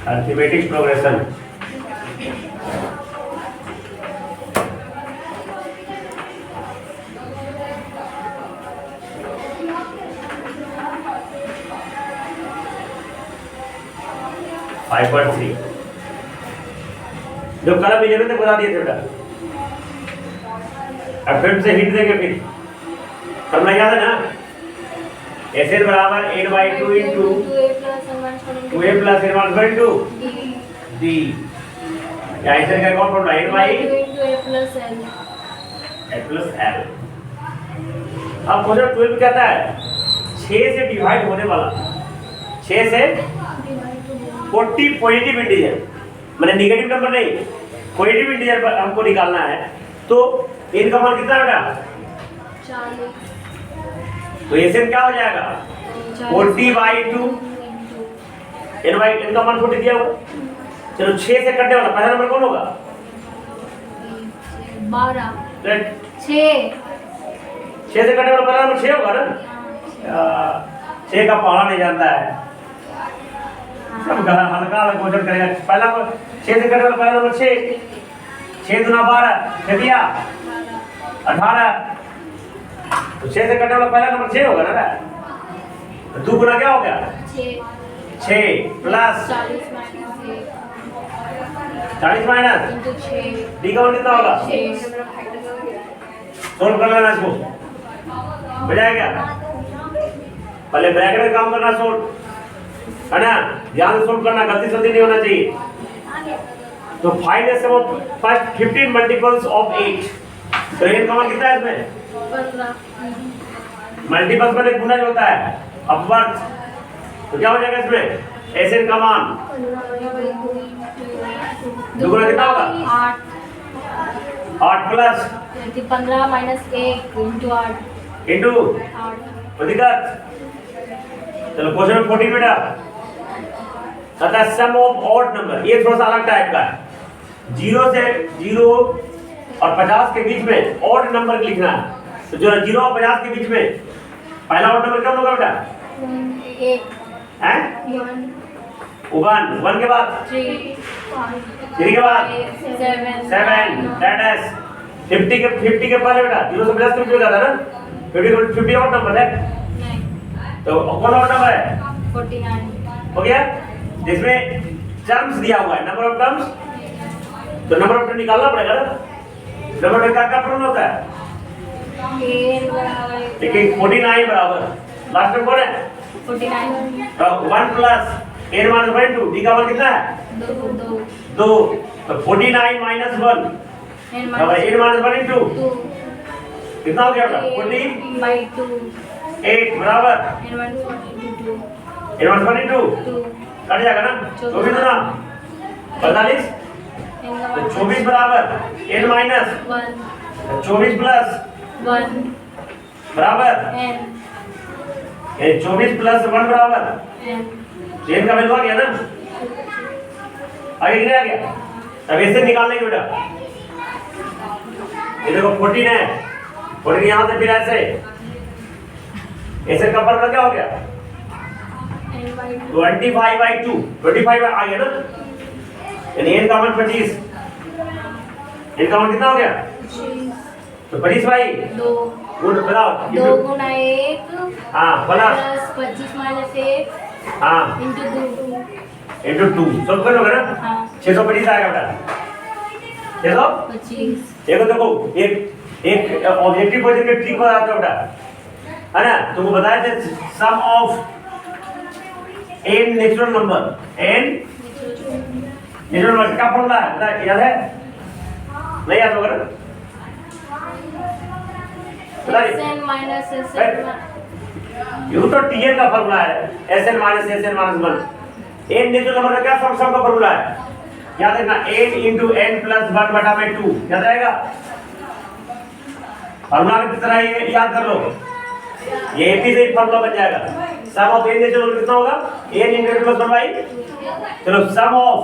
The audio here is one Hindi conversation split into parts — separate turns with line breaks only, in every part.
Arithmetic progression. Five point three जो कल 11 तक बता दिए थे बेटा, अब फिर से हिट देंगे, फिर करना याद है ना। एस एन बराबर n by two into 2a plus n one by two d. या एस एन का कौन formula, n by
a plus l।
अब क्वेश्चन 12 कहता है 6 से डिवाइड होने वाला, 6 से 40 पॉजिटिव इंटीजर, मैंने नेगेटिव नंबर नहीं, पॉजिटिव इंटीजर पर हमको निकालना है। तो इनका मान कितना बेटा
40।
तो एसएन क्या हो जाएगा 40/2 एन बाई एन का मान 40 दिया हुआ। चलो 6 से कटने वाला पहला नंबर कौन होगा
12।
6 से कटने वाला पहला नंबर 6 होगा ना। 6 का पहाड़ा नहीं जानता है, सब हल्का हल्का क्वेश्चन करेगा। पहला 6 से कटने वाला पहला नंबर 6, 6 दूना 12, 6 दिया 18। तो 6 से कटने वाला पहला नंबर 6 होगा ना। तो 2 गुना क्या हो गया 6 प्लस 40 माइनस डी का मान कितना होगा। सोल्व कर लेना इसको, बजाय क्या पहले ब्रैकेट में काम करना, सोल्व है ना, ध्यान से सोल्व करना, गलती सलती नहीं होना चाहिए। तो find the sum of first 15 multiples of 8। तो n का मान कितना है इसमें
15।
मल्टीपल्स में गुना जो होता है अपवर्ड, तो क्या हो जाएगा इसमें एसएन का मान 2 गुना कितना होगा 8 प्लस
15 माइनस 1 इंटू 8
इंटू
8।
अधिकत। चलो क्वेश्चन 14 बेटा कहता है सम ऑफ ऑड नंबर, ये थोड़ा सा अलग टाइप का है। 0 से 0 और 50 के बीच में ऑड नंबर लिखना है। तो जो 0 और 50 के बीच में पहला ऑड नंबर कौन होगा बेटा
1
हैं 1 के बाद 3 के बाद 7 दैट इज 50 के पहले बेटा 0 से 50 के बीच में जाता है ना। 50 ऑड नंबर है, तो कौन ऑड नंबर है
49
हो गया। जिसमें टर्म्स दिया हुआ है नंबर ऑफ टर्म्स, तो नंबर ऑफ टर्म निकालना पड़ेगा ना। नंबर ऑफ का फॉर्मूला होता है देखिए 49 बराबर लास्ट में कौन है
49
तो 1 प्लस n माइनस 1 2 डी का मान कितना है 2। तो 49 माइनस 1 बराबर n माइनस 1 इंटू
2
कितना हो गया बेटा 40/2 8 बराबर
n माइनस
1 इंटू
2
कट जाएगा ना 24 ना 45। तो 24 बराबर n माइनस 24 प्लस
1
बराबर
n
24 प्लस 1 बराबर
n
n का वैल्यू आ गया ना, आगे कितना आ गया। अब ऐसे निकालने के बेटा ये देखो 14 है, 14 यहाँ से फिर ऐसे ऐसे का फॉर्मूला क्या हो गया 25/2 25 आ गया ना, यानी n का मान 25, n का मान कितना हो गया तो 25/2 गुण बताओ
2 गुना 1
हाँ प्लस
25 माइनस 1
हाँ
इंटू 2
इंटू 2 सब करोगे ना
हाँ
625 आएगा बेटा 625।
25
देखो एक ऑब्जेक्टिव क्वेश्चन के ट्रिक बताता हूं बेटा, है ना। तुमको बताया थे sum of n natural number, n natural number का फॉर्मूला है बता, याद है नहीं याद होगा ना
SN माइनस SN
यू तो tn का फॉर्मूला है sn minus sn minus 1। n natural number का क्या सम का फॉर्मूला है याद रखना n इंटू n प्लस 1 बटा में 2 याद रहेगा। फॉर्मूला की तरह ये याद कर लो, ये एपी से फॉर्मूला बन जाएगा। सम ऑफ n नेचुरल नंबर कितना होगा n into n plus 1 by, चलो सम ऑफ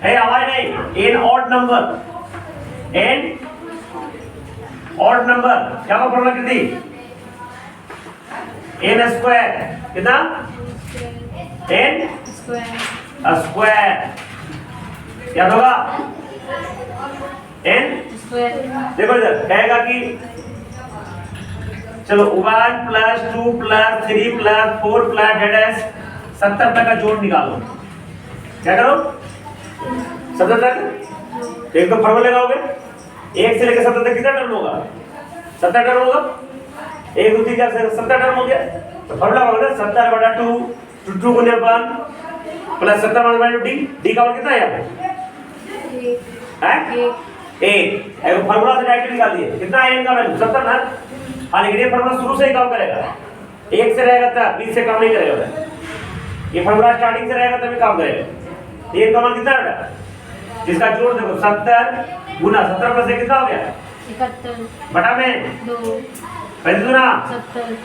है आवाज नहीं n odd number, n odd number क्या का फॉर्मूला कितनी n स्क्वायर कितना n
Square.
स्क्वायर क्या होगा n
Square.
देखो इधर कहेगा कि चलो 1 plus 2 plus 3 plus 4 plus dead 70 तक का जोड़ निकालो क्या करो 70 तक एक तो फॉर्मूला लगाओगे 1 से लेकर 70 तक कितना टर्म होगा 70 टर्म होगा 1 2 3 4 70 टर्म हो गया तो फॉर्मूला होगा ना 70 बटा 2 2 गुने 1 प्लस 70 माइनस डी डी का मान कितना है यहाँ पे हैं 1 एक फॉर्मूला से डायरेक्ट निकाल दिए कितना है n का वैल्यू 70 ना हाँ लेकिन ये फॉर्मूला शुरू से ही काम करेगा 1 से रहेगा तब 20 से काम नहीं करेगा ये फॉर्मूला स्टार्टिंग से रहेगा तभी काम करेगा ये का मान कितना है बेटा जिसका जोड़ देखो 70 गुना 70 प्लस कितना हो गया
71.
बटा में
2.
35 गुना
70.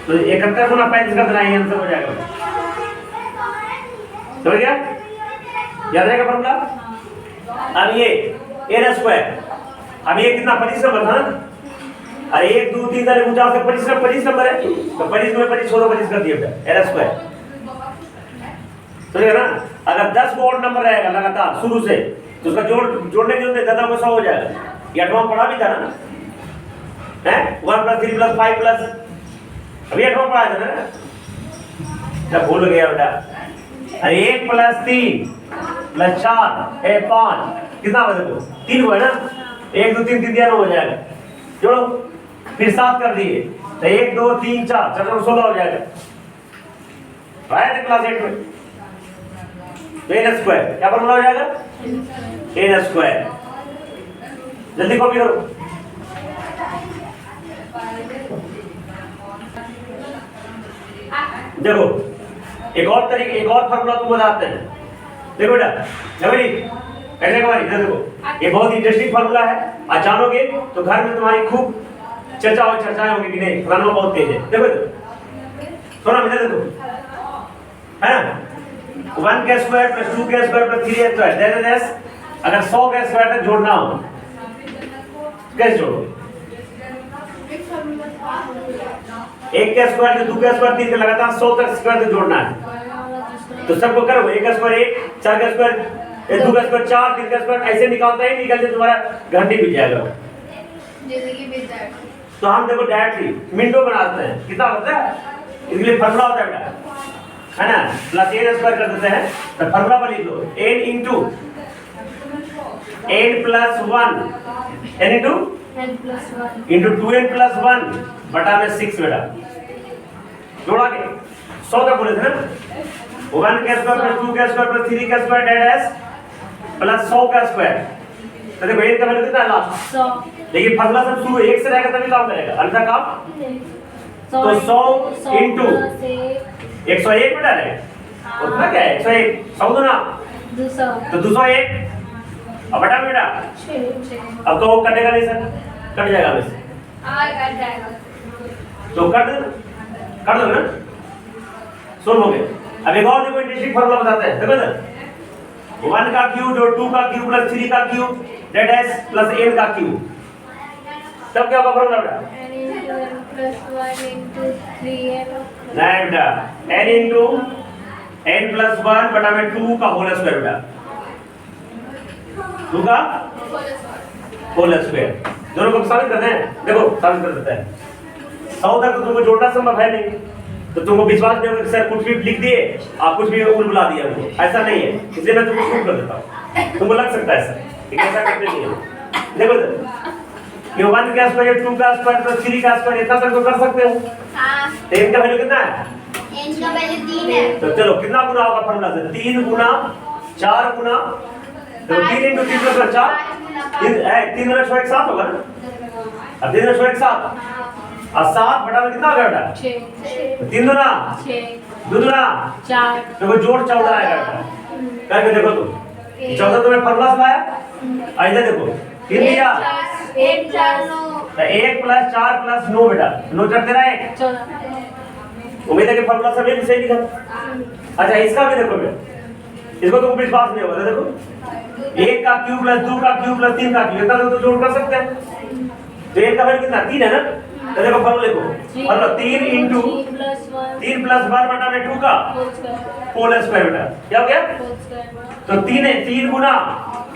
तो 71 गुना 35 का देना आंसर हो जाएगा समझ गया याद रहेगा फॉर्मूला अब ये n स्क्वायर अब ये कितना 25 नंबर था ना अरे 1 2 3 4 5 25 नंबर है तो 25 में 25 16 25 कर दिया बेटा n स्क्वायर समझ गया ना अगर 10 को ऑड नंबर रहेगा लगातार शुरू से तो उसका जोड़ने के लिए ज्यादा पैसा हो जाएगा ये 8वां पढ़ा भी था ना हैं 1 + 3 + 5 प्लस अभी 8वां पढ़ा था ना जब भूल गया बेटा अरे 1 + 3 + 4 है 5 कितना बचे तो 3 हुआ ना 1 2 3 3 दिया हो जाएगा जोड़ो फिर 7 कर दिए तो 1 2 3 4 4 16 हो जाएगा आया था क्लास 8 में तो n स्क्वायर क्या फॉर्मूला हो जाएगा n स्क्वायर जल्दी कॉपी करो देखो एक और फॉर्मूला तुम बताते हैं देखो बेटा जबरी कैसे कमाई इधर देखो ये बहुत इंटरेस्टिंग फॉर्मूला है आज जानोगे तो घर में तुम्हारी खूब चर्चाएं होंगी कि नहीं फलाना बहुत तेज है देखो सुनो इधर देखो है ना 1 का स्क्वायर प्लस 2 का स्क्वायर प्लस 3 का स्क्वायर दैट इज अगर 100 का स्क्वायर तक जोड़ना हो कैसे जोड़ोगे 1 का स्क्वायर 2 का स्क्वायर 3 का लगातार 100 तक स्क्वायर तक जोड़ना है तो सबको करो 1 का स्क्वायर 1 4 का स्क्वायर 2 का स्क्वायर 4 3 का स्क्वायर ऐसे निकालते तुम्हारा घंटी बीत जाएगा
जैसे कि बेटा
तो हम देखो डायरेक्टली मिनटों बनाते हैं कितना होता है इसके लिए फॉर्मूला होता है बेटा है ना प्लस n स्क्वायर कर देते हैं तो फॉर्मूला पर लिख लो n into n plus 1 n into
n plus 1.
into 2n plus 1 बटा में 6 बेटा जोड़ा के 100 तक बोले थे ना 1 का स्क्वायर प्लस 2 का स्क्वायर प्लस 3 का स्क्वायर डेड एस प्लस 100 का स्क्वायर तो देखो n का वैल्यू कितना है लास्ट
100.
लेकिन फॉर्मूला सब शुरू 1 से रहेगा तभी काम करेगा अन्यथा काम तो 100 into 101 बेटा है उतना क्या है 101 100 गुना
200.
तो 201 अब बटा बेटा अब तो वो कटेगा नहीं सर कट जाएगा वैसे
कट जाएगा
तो कर दो ना सुन हो गए अब एक और देखो इंटरेस्टिंग फॉर्मूला बताते हैं देखो सर 1 का क्यूब और 2 का क्यूब प्लस 3 का cube that S plus n का क्यूब तब क्या होगा फॉर्मूला बेटा
n into n plus 1 into 3n.
नहीं बेटा n into n plus 1 बटा में 2 का होल स्क्वायर बेटा 2 का होल स्क्वायर दोनों को साबित करते हैं देखो साबित कर देते हैं 100 तक तो तुमको जोड़ना संभव है नहीं तो तुमको विश्वास नहीं होगा कि सर कुछ भी लिख दिए आप कुछ भी उल बुला दिया हमको ऐसा नहीं है इसलिए मैं तुमको प्रूफ कर देता हूँ तुमको लग सकता है सर लेकिन ऐसा करते नहीं है देखो सर ये 1 का स्क्वायर 2 का स्क्वायर प्लस 3 का स्क्वायर इतना तक तो कर सकते हो
हाँ
तो n का वैल्यू कितना है
n का वैल्यू 3 है
तो चलो कितना गुना होगा फॉर्मूला से 3 गुना 4 गुना तो 3 into 3 plus 4 3 गुना 100 एक साथ होगा ना अब 3 गुना 100 एक साथ और 7 बटा में कितना होगा बेटा
6.
3 गुना
6.
2 गुना
4.
देखो जोड़ 14 आएगा बेटा करके देखो तुम 14 तुम्हें फॉर्मूला से आया इधर देखो 3 दिया
1 4 9
तो 1 प्लस 4 प्लस 9 बेटा 9 चढ़ तेरा 1
14.
उम्मीद है कि फॉर्मूला सभी भी सही लिखा अच्छा इसका भी देखो बेटा इसको तुमको विश्वास नहीं होगा देखो 1 का क्यूब प्लस 2 का क्यूब प्लस 3 का क्यूब इतना तो जोड़ कर सकते हैं तो 1 का वैल्यू कितना 3 है ना तो देखो फॉर्मूला लिखो, फॉर्मूला 3 इंटू 3 प्लस 1 बटा में 2 का होल स्क्वायर बेटा क्या हो गया? तो 3 है 3 गुना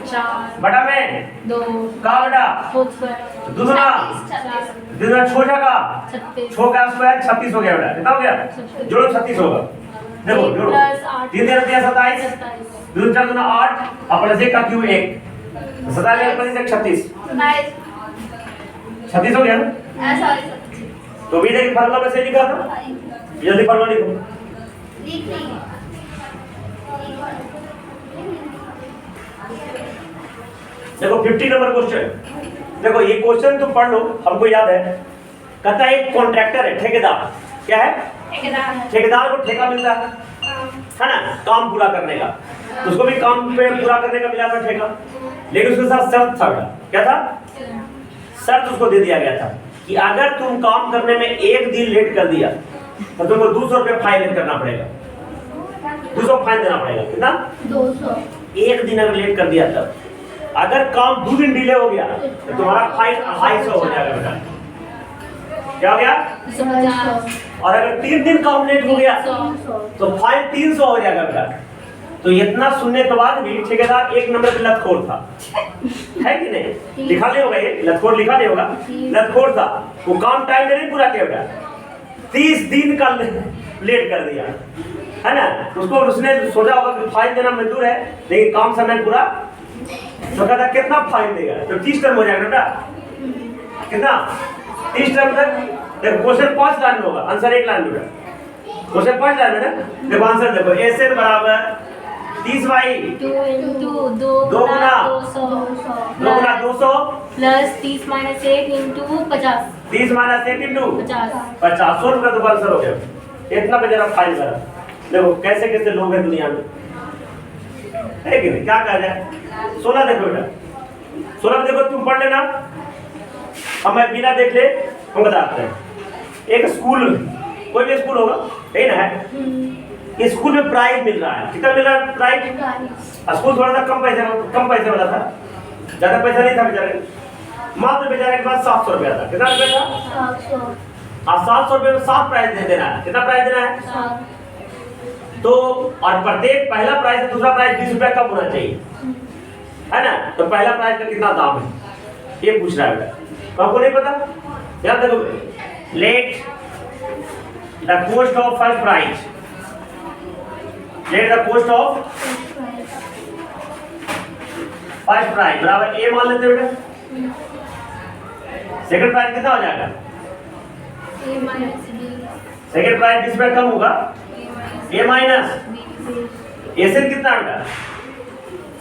4
बटा में
2
का बेटा
होल स्क्वायर
दूसरा दूसरा छोटा का
36
छो का स्क्वायर 36 हो गया बेटा कितना हो गया? जोड़ो 36 होगा। देखो जोड़ो 3 दिया 27 2 4 गुना 8 और प्लस 1 का क्यूब 1 27 प्लस 1 36 36 हो गया ना?
सॉरी
तो भी देखिए फार्मूला में से लिखा था, जल्दी फार्मूला लिखो।
लिख नहीं
देखो 50 नंबर क्वेश्चन, देखो ये क्वेश्चन तो पढ़ लो, हमको याद है। कहता है एक कॉन्ट्रैक्टर है, ठेकेदार क्या है? ठेकेदार को ठेका मिलता है ना काम पूरा करने का, तो उसको भी काम पे पूरा करने का मिला था ठेका, लेकिन उसके साथ शर्त था बेटा, क्या था? शर्त उसको दे दिया गया था कि अगर तुम काम करने में 1 दिन लेट कर दिया तो तुमको 200 रुपये फाइन करना पड़ेगा, 200 फाइन देना पड़ेगा। कितना?
200
1 दिन अगर लेट कर दिया तब, अगर काम 2 दिन डिले हो गया तो तुम्हारा फाइन 250 हो जाएगा बेटा, क्या हो गया?
250
और अगर 3 दिन काम लेट हो गया तो फाइन 300 हो जाएगा बेटा। तो इतना सुनने के बाद भी ठेकेदार 1 नंबर पे लतखोर था, है कि नहीं? लिखा नहीं होगा, ये लतखोर लिखा नहीं होगा, लतखोर था। वो काम टाइम में नहीं पूरा किया बेटा, 30 दिन का लेट कर दिया, है ना? उसको उसने सोचा होगा कि फाइन देना मंजूर है, लेकिन काम समय पूरा, तो कहता कितना फाइन देगा? तो 30 टर्म हो जाएगा बेटा, कितना? 30 टर्म तक। देखो क्वेश्चन 5 लाइन में होगा, आंसर 1 लाइन में बेटा, क्वेश्चन 5 लाइन में ना। देखो आंसर देखो, एस बराबर 30 बाई
2 इंटू 2
दो गुना
200
2 गुना 200
plus 30 minus 1 into 50
30 minus 1 into
50
50 रुपये तो आंसर हो गया। इतना पे जरा फाइन करा, देखो कैसे कैसे लोग हैं दुनिया में, है कि नहीं? क्या कहा जाए? 16 देखो बेटा, 16 देखो, तुम पढ़ लेना, हम मैं बिना देख ले हम बताते हैं। एक स्कूल, कोई भी स्कूल होगा, यही ना है, स्कूल में प्राइज मिल रहा है। कितना मिल रहा है प्राइज? स्कूल थोड़ा सा कम पैसे वाला था, ज्यादा पैसा नहीं था बेचारे, मात्र बेचारे के पास 700 रुपया था। कितना रुपया था? 700 रुपये में 7 प्राइज दे देना है। कितना प्राइज देना है? तो और प्रत्येक पहला प्राइज से दूसरा प्राइज 20 रुपया कम होना चाहिए, है ना? तो पहला प्राइज का कितना दाम है ये पूछ रहा है बेटा, तो आपको नहीं पता? याद देखो, let the cost of first prize, let the cost of first prize बराबर ए मान लेते बेटा। सेकंड प्राइज कितना हो जाएगा? सेकंड प्राइज 20 रुपया कम होगा, ए माइनस ए से कितना बेटा?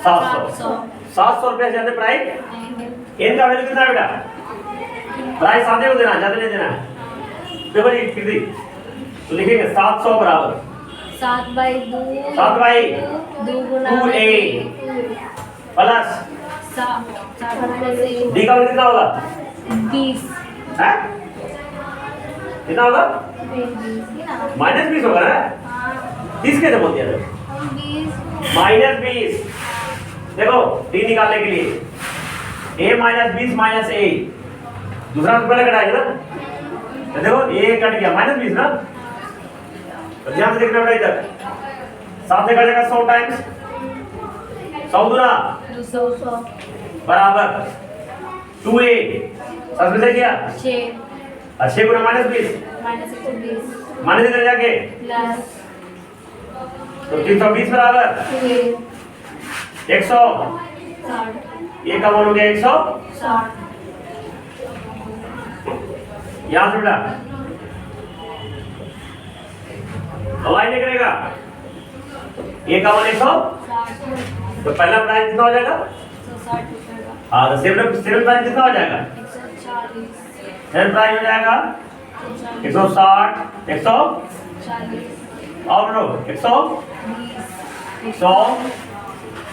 700 रुपये ज्यादा प्राइज, एन का वैल्यू कितना बेटा? प्राइस सादे को देना, ज्यादा नहीं देना है। देखो जी कितनी, तो लिखेंगे 700 बराबर
7 by 2 2 Guna
2a plus
7
D का वैल्यू कितना होगा?
20
है कितना होगा?
माइनस
-20 होगा ना? 30 कैसे बोल दिया? -20। देखो डी निकालने के लिए a माइनस 20 माइनस a, दूसरा तो पहले कटाएगा ना, तो देखो a कट गया -20 ना, तो ध्यान से देखना बेटा, इधर 7 से कटेगा 100 टाइम्स 100 गुना
200
बराबर 2a, सब में से किया
6
6 गुना -20
माइनस 120
माइनस इधर जाके
प्लस
तो 320 बराबर 100,
60
ये का मान हो गया 160। यहाँ से बेटा हवाई नहीं करेगा, ये का मान 100, तो पहला प्राइस कितना हो जाएगा?
160
हाँ, तो सेवन प्राइस कितना हो जाएगा?
140
सेवन प्राइस हो जाएगा 160 100 और लो 100 100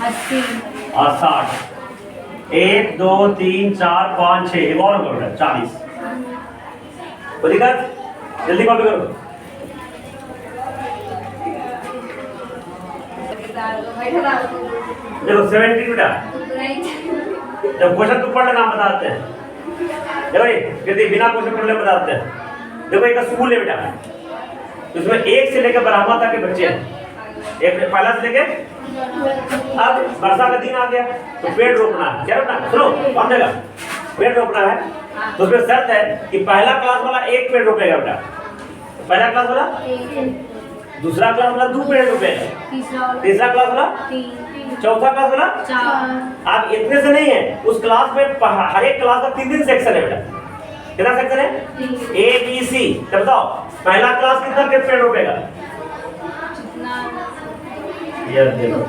80
और 60, 1 2 3 4 5 6, एक और होगा बेटा 40। कोई दिक्कत? जल्दी कॉपी करो। देखो 70 बेटा, जब क्वेश्चन तू पढ़ लेना, हम बताते हैं। देखो ये कहते बिना क्वेश्चन प्रॉब्लम बताते हैं। देखो एक स्कूल है बेटा, उसमें 1 से लेकर 12वां तक के बच्चे हैं। एक पहला से लेके अब वर्षा का दिन आ गया तो पेड़ रोपना है। क्या रोपना है? सुनो कौन देगा? पेड़ रोपना है। तो उसमें शर्त है कि पहला क्लास वाला 1 पेड़ रोपेगा बेटा, पहला क्लास वाला, दूसरा क्लास वाला 2 पेड़ रोपेगा, तीसरा क्लास वाला
3,
चौथा क्लास वाला
4,
आप इतने से नहीं है, उस क्लास में हर एक क्लास का 3 सेक्शन है बेटा। कितना सेक्शन है? A B C। तो बताओ पहला क्लास कितना के पेड़ रोपेगा? ये देखो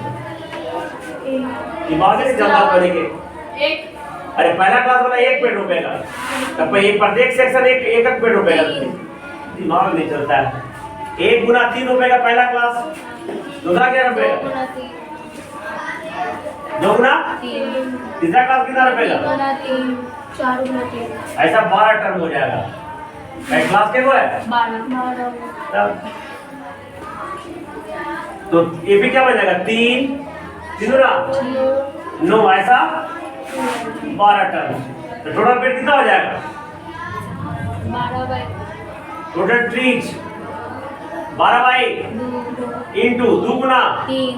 दिमाग से जल्दी करेंगे। अरे पहला क्लास वाला 1 पेड़ रोपेगा, तब ये प्रत्येक सेक्शन एक पेड़ रोपेगा। दिमाग नहीं चलता है। 1 गुना 3 रोपेगा पहला क्लास, दूसरा क्या रोपेगा? 2 गुना, तीसरा क्लास कितना रोपेगा?
4 गुना 3।
ऐसा 12 टर्म हो जाएगा। क्लास के वो है
12।
तो ये भी क्या बन जाएगा? 3 गुना 9, ऐसा 12 टर्म। तो टोटल पेड़ कितना हो जाएगा?
12
total trees 12 by into 2 Guna
3,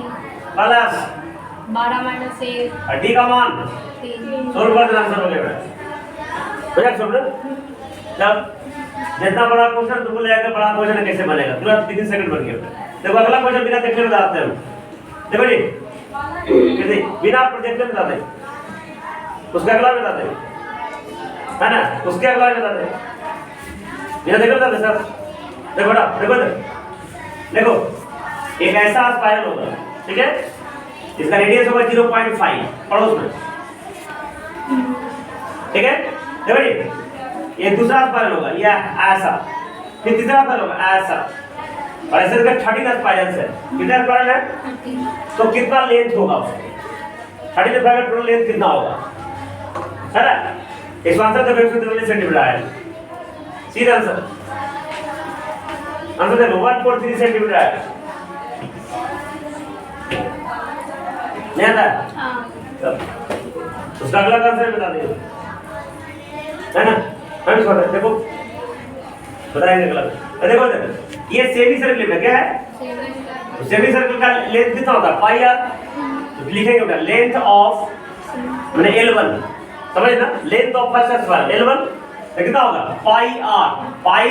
plus
12 minus 1,
D का मान
3।
सोल्व कर देना। आंसर हो गया बेटा। हो जाएगा समझ? जब जितना बड़ा क्वेश्चन तुमको ले जाकर बड़ा क्वेश्चन कैसे बनेगा? तुरंत 3 सेकंड बन गया। देखो अगला क्वेश्चन बिना देखे बताते हैं। देखो जी कैसे बिना प्रोजेक्ट में बताते हैं। उसका अगला बताते हैं, है ना? उसके अगला बताते हैं, बिना देखे बताते सर। देखो बेटा, देखो एक ऐसा स्पाइरल होगा, ठीक है? इसका रेडियस होगा 0.5, पढ़ो उसमें, ठीक है? देखो जी ये दूसरा स्पाइरल होगा, ये ऐसा, फिर तीसरा स्पाइरल होगा ऐसा, और ऐसे करके 13 स्पाइरल्स है। कितने स्पाइरल है? तो कितना लेंथ होगा उसका? 13 स्पाइरल टोटल लेंथ कितना होगा, है ना? इस आंसर तो 143 सेंटीमीटर आया। सीधा आंसर देखो 143 सेंटीमीटर आया। नहीं आता? उसका अगला आंसर बता दीजिए, है ना? देखो बताएंगे अगला। देखो ये सेमी सर्कल है, क्या है? सेमी सर्कल का लेंथ कितना होता है? पाई आर। तो लिखेंगे बेटा लेंथ ऑफ मैंने L1, समझ ना? Length of first spiral L1 कितना होगा? पाई आर, पाई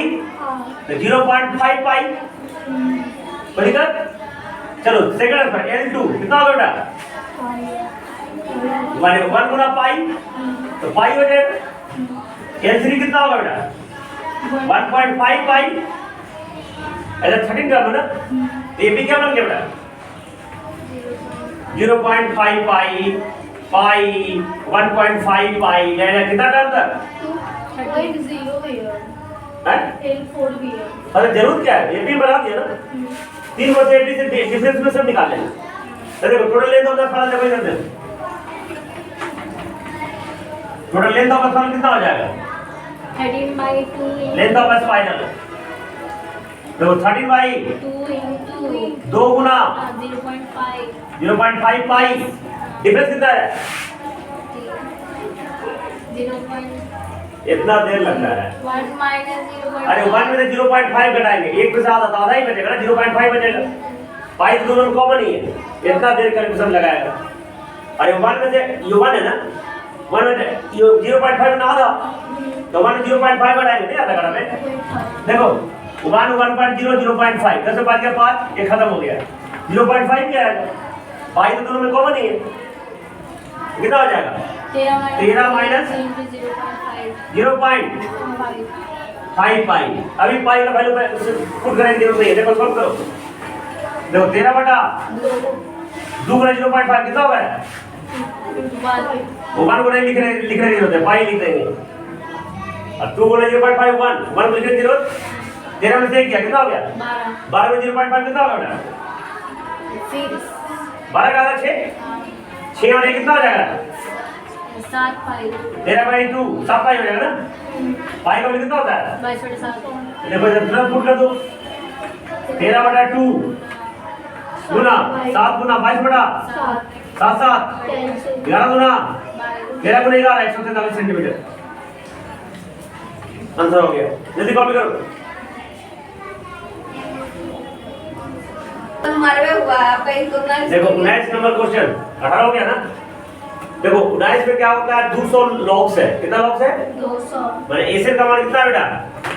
0.5 पाई। ठीक है? चलो सेकंड स्पाइरल L2 कितना होगा बेटा? 1 गुना पाई, तो पाई हो जाएगा। L3 कितना होगा बेटा? 1.5 पाई, ऐसा 13 का बना। ये भी क्या बन गया बेटा? 0.5 पाई, पाई 1.5 पाई, यानी कितना टर्म था?
0 भी है,
हैं?
L4 भी है।
अरे जरूर क्या है? ये भी बना दिया ना। 3 में से डिफरेंस में सब निकाल लेंगे। तो देखो total length of the spiral देखो इधर से। Total length of the spiral कितना हो जाएगा?
13/2
लेंथ ऑफ द स्पाइरल देखो 13 बाई 2 गुना 0.5 पाई। डिफरेंस कितना है?
0.1
इतना देर लगता है।
माइनस 0.5।
अरे 1 में से 0.5 घटाएंगे, 1 में से आधा ही बचेगा ना, 0.5 बचेगा। पाई तो दोनों में कॉमन ही है, इतना देर कैलकुलेशन लगाएगा। अरे 1 में से ये 1 है ना, 1 में 0.5 ना आधा, तो 1 में 0.5 घटाएंगे, नहीं आता में। देखो 1 1.0 0.5 10 से 5 के 5 ये खत्म हो गया। 0.5 क्या आएगा? पाई तो दोनों में कॉमन ही है, कितना हो जाएगा? 13 माइनस 0.5 पाई। अभी पाई का वैल्यू पुट करने की जरूरत नहीं है। देखो सॉल्व करो। देखो 13 बटा 2 गुना 0.5 कितना होगा? वो 1 गुना लिखने की जरूरत है, पाई लिख देंगे। और 2 गुना 0.5 1 लिखने की जरूरत। 13 में से क्या कितना हो गया? 12 में 0.5 कितना होगा बेटा? 12 का आधा 6 में कितना हो जाएगा?
7 पाई।
13/2 7 पाई हो जाएगा ना। पाई का वैल्यू कितना होता है?
22/7।
देखो जब तुरंत पुट कर दो 13/2 गुना 7 गुना 22/7 7 11 गुना 11 गुना 11 143 सेंटीमीटर। आंसर हो गया, जल्दी कॉपी करो।
हमारे में हुआ आपका एक तुलना
देखो 19 नंबर क्वेश्चन 18 हो गया ना। देखो 19 में क्या होता है, 200 लॉग्स है। कितना लॉग्स है?
200
मैंने एसिड का मान कितना बेटा?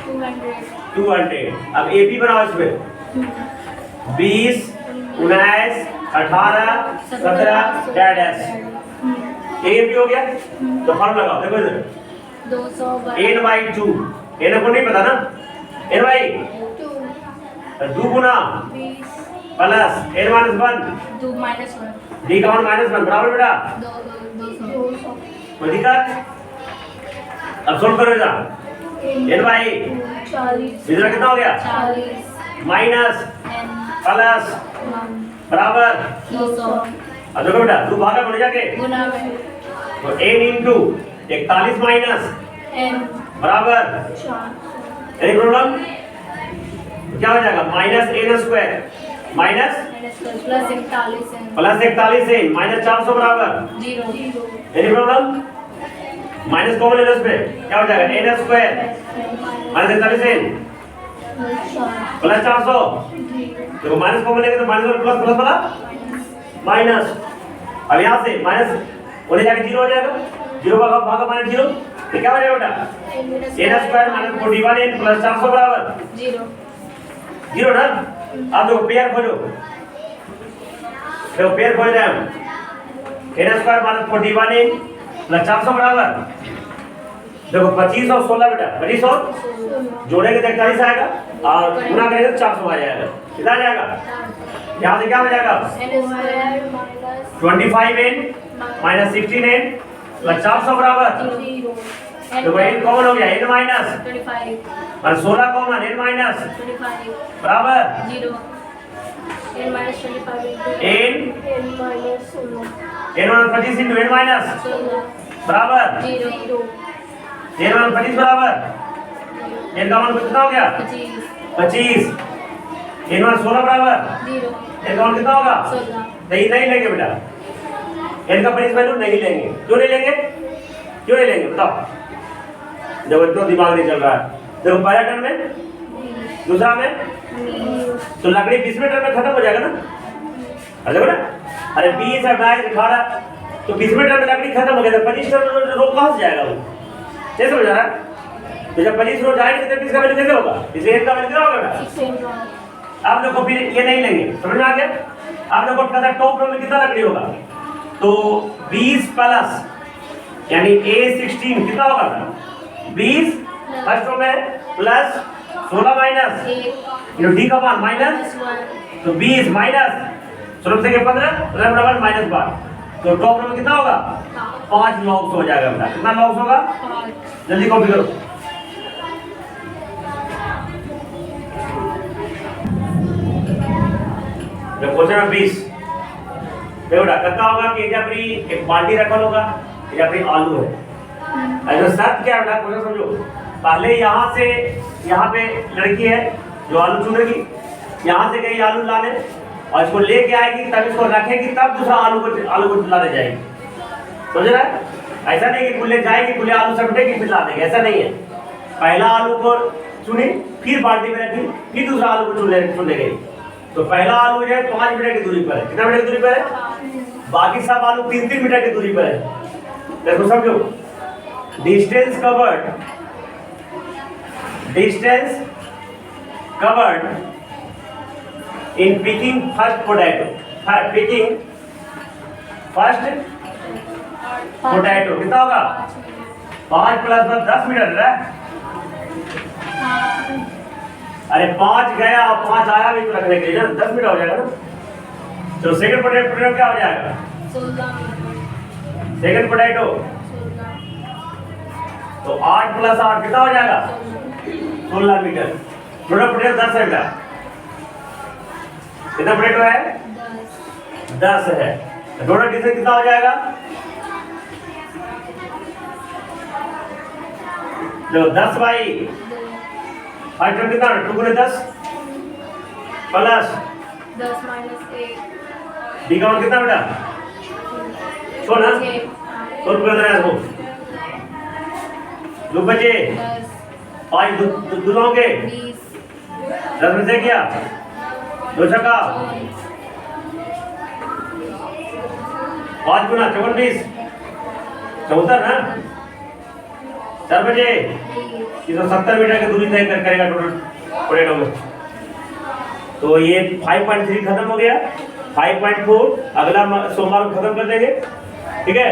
200
200। अब एपी बनाओ इसमें 20 19 18 17 डैश एपी हो गया। तो फॉर्मूला लगाओ, देखो इधर
200
n/2 n को नहीं पता ना, n/2 2 गुना
20
प्लस n-1
2 minus 1
d का मान -1 बराबर बेटा
200
कोई दिक्कत? अब सोल्व करो इधर n/,
40
इधर कितना हो गया?
40
माइनस
n
प्लस
1
बराबर
200
अब देखो बेटा तू भागा बोले जाके
गुना में
तो n इंटू 41 माइनस
n
बराबर
400
एनी प्रॉब्लम? क्या हो जाएगा? Minus n square minus
plus 41 n
plus 41 n minus 400 बराबर
0
एनी प्रॉब्लम? माइनस कॉमन लेने पे क्या हो जाएगा? n square minus 41 n plus 400। देखो माइनस कॉमन लेंगे तो माइनस और प्लस प्लस वाला माइनस। अब यहाँ से माइनस होने जाके 0 हो जाएगा, 0 भागा भागा माइनस 0 तो क्या हो जाएगा बेटा? n square minus 41 n plus 400 बराबर
0
0 ना। अब देखो पेयर खोजो, देखो पेयर खोज रहे हैं हम n square minus 41 n plus 400 बराबर देखो 25 और 16 बेटा 25 और जोड़ेंगे तो 41 आएगा और गुना करेंगे तो 400 आ जाएगा। कितना आ जाएगा? यहाँ से क्या हो जाएगा?
n²
25n minus 16n plus 400 बराबर देखो n कॉमन हो गया n माइनस
25
और 16 कॉमन n माइनस
25
बराबर
0
n minus 25
n
n minus 16
n minus 25 into n minus
16
बराबर
0
n माइनस 25 बराबर n का मान कितना हो गया? 25 n माइनस 16 बराबर
0
n का मान कितना होगा?
16
नहीं नहीं लेंगे बेटा, n का प्रिंस वैल्यू नहीं लेंगे। क्यों नहीं लेंगे? क्यों नहीं लेंगे बताओ? जब इतना दिमाग नहीं चल रहा है। देखो पहला टर्म में, दूसरा में तो लकड़ी 20 मिनट में खत्म हो जाएगा ना। अरे देखो ना, अरे 20 और 18 तो 20 मिनट में लकड़ी खत्म हो गया, 25 टर्म रोक कहाँ से जाएगा वो? कैसे समझ रहा है? तो जब 25 रोज आएगी तो 20 का वैल्यू कैसे होगा? इसलिए n का वैल्यू क्या होगा बेटा? अब देखो फिर ये नहीं लेंगे, समझ में आ गया? अब देखो पता टॉप रो में कितना लकड़ी होगा तो 20 प्लस यानी A16 कितना होगा? 20 फर्स्ट रो में प्लस 16 माइनस ये डी का मान माइनस तो 20 माइनस 16 से 15 बराबर माइनस 12 तो टॉप रो में कितना होगा? 5 लॉग्स हो जाएगा बेटा। कितना लॉग्स होगा? जल्दी कॉपी करो। क्वेश्चन 20 देखो बेटा कितना होगा कि जब एक बाल्टी रखल होगा या फिर आलू है। ऐसा शर्त क्या बेटा क्वेश्चन समझो। पहले यहाँ से यहाँ पे लड़की है जो आलू चुनेगी, यहाँ से गई आलू लाने और इसको लेके आएगी तब इसको रखेगी तब दूसरा आलू को लाने जाएगी। समझ रहा है? ऐसा नहीं कि खुले जाएगी खुले आलू समेटेगी फिर ला देगी, ऐसा नहीं है। पहला आलू को चुनी फिर बाल्टी में रखी फिर दूसरा आलू को चुनने गई तो पहला आलू जो है 5 मीटर की दूरी पर है। कितना मीटर की दूरी पर है? बाकी सब आलू 3-3 मीटर की दूरी पर है। देखो समझो, distance covered in picking first potato कितना होगा? 5 प्लस 10 मीटर है। अरे 5 गया और 5 आया भी तो रखने के लिए ना 10 मीटर हो जाएगा ना। तो सेकंड पोटैटो क्या हो जाएगा?
16
सेकंड पोटैटो तो 8 प्लस 8 कितना हो जाएगा? 16 मीटर। दोनों पोटैटो 10 है बेटा। कितना पोटैटो है? 10 है। दोनों डिस्टेंस कितना हो जाएगा? जो 10 बाई 5 कितना? 2 गुने 10 प्लस
10 minus 8
डी का मान कितना बेटा? सोना सोल कर देना इसको 2 बचे
10
5 दूलों के
20
10 में से क्या 2 छक्का 5 गुना 24 74 ना 4 बजे 70 मीटर की दूरी तय करेगा टोटल परेड में। तो ये 5.3 खत्म हो गया। 5.4 अगला सोमवार को खत्म कर देंगे, ठीक है।